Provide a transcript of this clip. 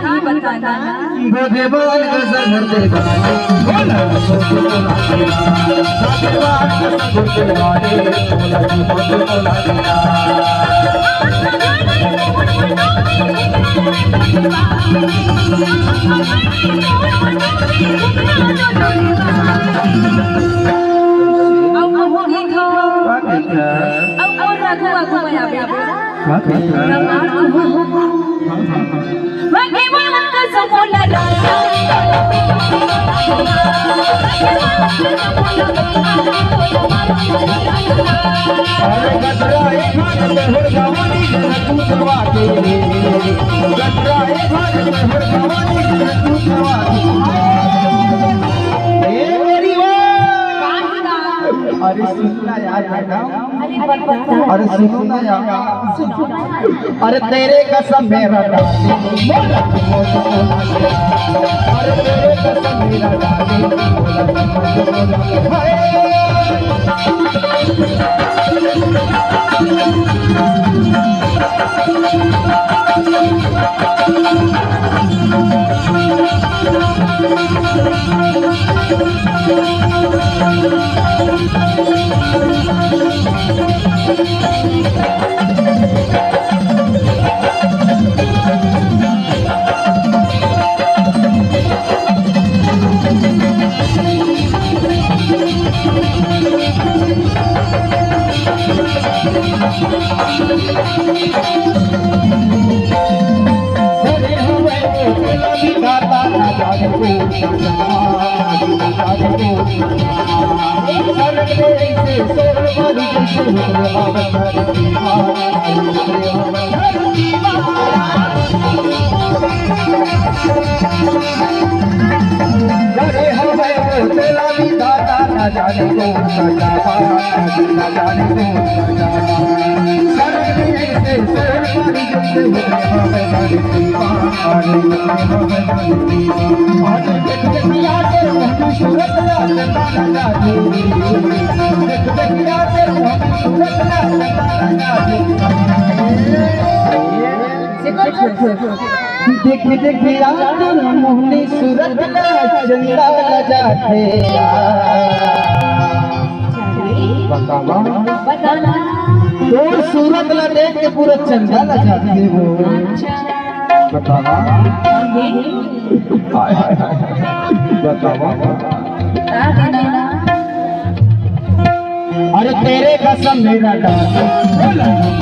काही बताना भगवान कसं भरते बोला अरे सुनना यार अरे सुनो ना यार अरे तेरे कसम मेरा डाली अरे तेरे कसम मेरा डाली जाने को ना जाने को देख देख यार मोहनी सूरत चंदा जाते बताना तो सूरत ला देख के पूरा चंदा ला जाते हो बतावा बतावा अरे तेरे कसम मेरा डाली